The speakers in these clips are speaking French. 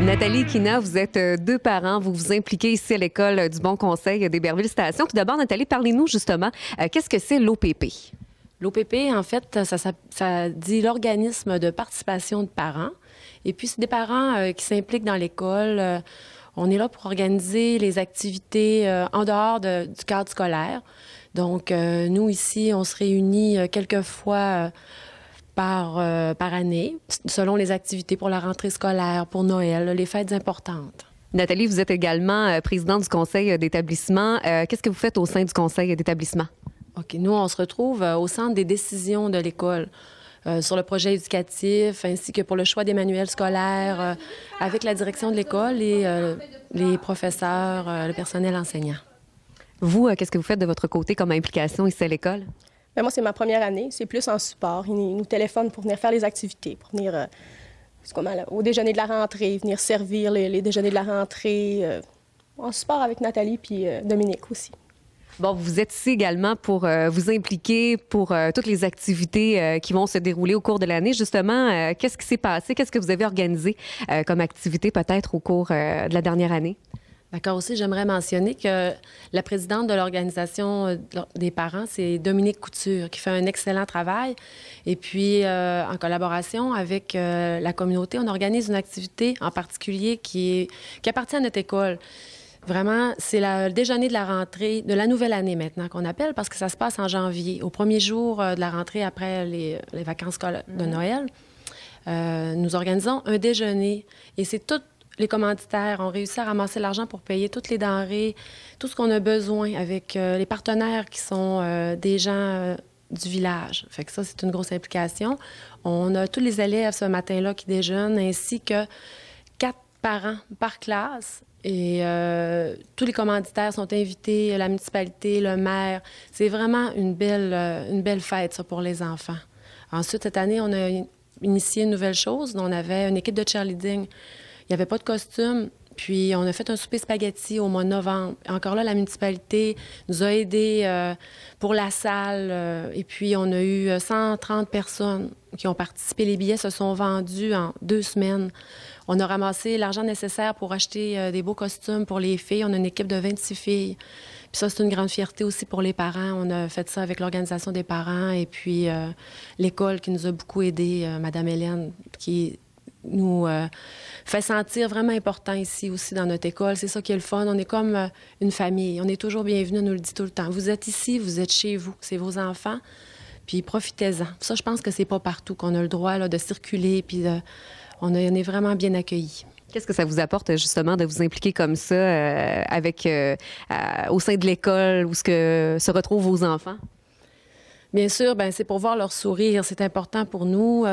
Nathalie Kina, vous êtes deux parents, vous vous impliquez ici à l'École du Bon Conseil d'Héberville-Station. Tout d'abord, Nathalie, parlez-nous justement, qu'est-ce que c'est l'OPP? L'OPP, en fait, ça dit l'organisme de participation de parents. Et puis, c'est des parents qui s'impliquent dans l'école. On est là pour organiser les activités en dehors du cadre scolaire. Donc, nous, ici, on se réunit quelques fois par année, selon les activités pour la rentrée scolaire, pour Noël, les fêtes importantes. Nathalie, vous êtes également présidente du conseil d'établissement. Qu'est-ce que vous faites au sein du conseil d'établissement? OK. Nous, on se retrouve au centre des décisions de l'école sur le projet éducatif, ainsi que pour le choix des manuels scolaires, avec la direction de l'école et les professeurs, le personnel enseignant. Vous, qu'est-ce que vous faites de votre côté comme implication ici à l'école? Bien, moi, c'est ma première année. C'est plus en support. Ils nous téléphonent pour venir faire les activités, pour venir au déjeuner de la rentrée, venir servir les déjeuners de la rentrée, en support avec Nathalie puis Dominique aussi. Bon, vous êtes ici également pour vous impliquer pour toutes les activités qui vont se dérouler au cours de l'année. Justement, qu'est-ce qui s'est passé? Qu'est-ce que vous avez organisé comme activité peut-être au cours de la dernière année? D'accord. Aussi, j'aimerais mentionner que la présidente de l'organisation des parents, c'est Dominique Couture, qui fait un excellent travail. Et puis, en collaboration avec la communauté, on organise une activité en particulier qui appartient à notre école. Vraiment, c'est le déjeuner de la rentrée, de la nouvelle année maintenant qu'on appelle, parce que ça se passe en janvier, au premier jour de la rentrée après les vacances de Noël. Nous organisons un déjeuner et c'est tout. Les commanditaires ont réussi à ramasser l'argent pour payer toutes les denrées, tout ce qu'on a besoin avec les partenaires qui sont des gens du village. Fait que ça, c'est une grosse implication. On a tous les élèves ce matin-là qui déjeunent, ainsi que 4 parents par classe. Et tous les commanditaires sont invités, la municipalité, le maire. C'est vraiment une belle fête, ça, pour les enfants. Ensuite, cette année, on a initié une nouvelle chose. On avait une équipe de cheerleading. Il n'y avait pas de costume, puis on a fait un souper spaghetti au mois de novembre. Encore là, la municipalité nous a aidés pour la salle, et puis on a eu 130 personnes qui ont participé. Les billets se sont vendus en 2 semaines. On a ramassé l'argent nécessaire pour acheter des beaux costumes pour les filles. On a une équipe de 26 filles. Puis ça, c'est une grande fierté aussi pour les parents. On a fait ça avec l'organisation des parents et puis l'école qui nous a beaucoup aidés, Madame Hélène, qui nous fait sentir vraiment important ici aussi dans notre école. C'est ça qui est le fun. On est comme une famille. On est toujours bienvenus, on nous le dit tout le temps. Vous êtes ici, vous êtes chez vous. C'est vos enfants, puis profitez-en. Ça, je pense que c'est pas partout qu'on a le droit là, de circuler, puis on est vraiment bien accueillis. Qu'est-ce que ça vous apporte justement de vous impliquer comme ça au sein de l'école où se retrouvent vos enfants? Bien sûr, c'est pour voir leur sourire. C'est important pour nous.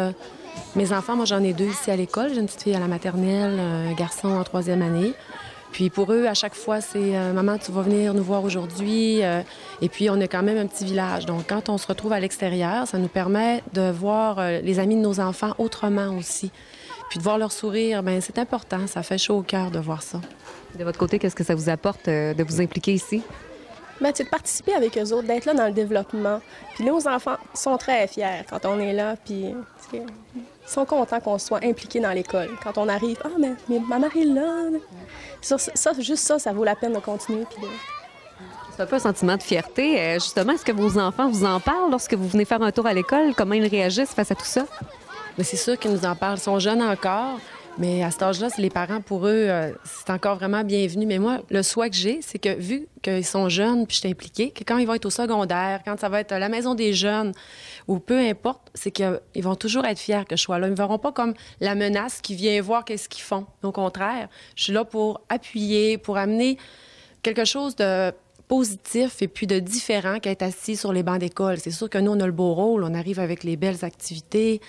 Mes enfants, moi, j'en ai 2 ici à l'école. J'ai une petite fille à la maternelle, un garçon en 3e année. Puis pour eux, à chaque fois, c'est « Maman, tu vas venir nous voir aujourd'hui. » Et puis, on a quand même un petit village. Donc, quand on se retrouve à l'extérieur, ça nous permet de voir les amis de nos enfants autrement aussi. Puis de voir leur sourire, c'est important. Ça fait chaud au cœur de voir ça. De votre côté, qu'est-ce que ça vous apporte de vous impliquer ici? C'est de participer avec eux autres, d'être là dans le développement. Puis nos enfants sont très fiers quand on est là, puis ils sont contents qu'on soit impliqués dans l'école. Quand on arrive, « Ah, mais ma mère est là! » Juste ça, ça vaut la peine de continuer. Puis C'est un peu un sentiment de fierté. Justement, est-ce que vos enfants vous en parlent lorsque vous venez faire un tour à l'école? Comment ils réagissent face à tout ça? Mais c'est sûr qu'ils nous en parlent. Ils sont jeunes encore. Mais à cet âge-là, c'est les parents, pour eux, c'est encore vraiment bienvenu. Mais moi, le souhait que j'ai, c'est que vu qu'ils sont jeunes puis je suis impliquée, que quand ils vont être au secondaire, quand ça va être à la maison des jeunes, ou peu importe, c'est qu'ils vont toujours être fiers que je sois là. Ils ne me verront pas comme la menace qui vient voir qu'est-ce qu'ils font. Au contraire, je suis là pour appuyer, pour amener quelque chose de positif et puis de différent qu'être assis sur les bancs d'école. C'est sûr que nous, on a le beau rôle. On arrive avec les belles activités.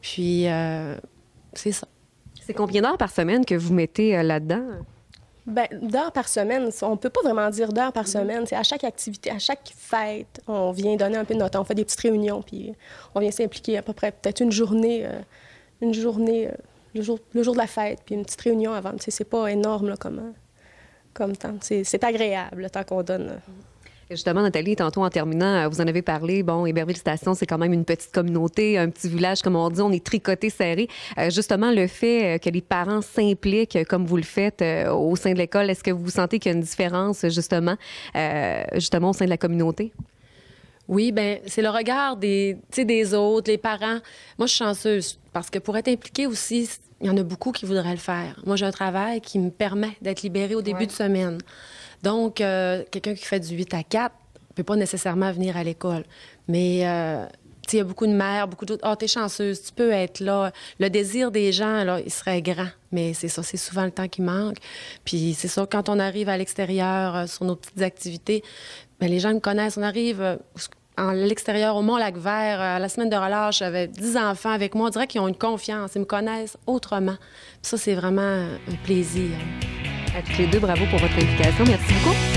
Puis, c'est ça. C'est combien d'heures par semaine que vous mettez là-dedans? D'heures par semaine, on ne peut pas vraiment dire d'heures par semaine. C'est à chaque activité, à chaque fête, on vient donner un peu de notre temps. On fait des petites réunions, puis on vient s'impliquer à peu près peut-être une journée le jour de la fête, puis une petite réunion avant. C'est pas énorme là, comme temps. C'est agréable le temps qu'on donne. Justement, Nathalie, tantôt en terminant, vous en avez parlé. Bon, Héberville-Station, c'est quand même une petite communauté, un petit village, comme on dit, on est tricoté serré. Justement, le fait que les parents s'impliquent comme vous le faites au sein de l'école, est-ce que vous sentez qu'il y a une différence, justement au sein de la communauté? Oui, bien, c'est le regard des autres, les parents. Moi, je suis chanceuse parce que pour être impliquée aussi, il y en a beaucoup qui voudraient le faire. Moi, j'ai un travail qui me permet d'être libérée au début de semaine. Donc, quelqu'un qui fait du 8 à 4 ne peut pas nécessairement venir à l'école. Mais, il y a beaucoup de mères, beaucoup d'autres. « Ah, t'es chanceuse, tu peux être là. » Le désir des gens, là, il serait grand. Mais c'est ça, c'est souvent le temps qui manque. Puis c'est ça, quand on arrive à l'extérieur sur nos petites activités, bien, les gens me connaissent. On arrive à l'extérieur, au Mont-Lac-Vert, à la semaine de relâche, j'avais 10 enfants avec moi. On dirait qu'ils ont une confiance, ils me connaissent autrement. Puis ça, c'est vraiment un plaisir. À toutes les deux, bravo pour votre implication. Merci beaucoup.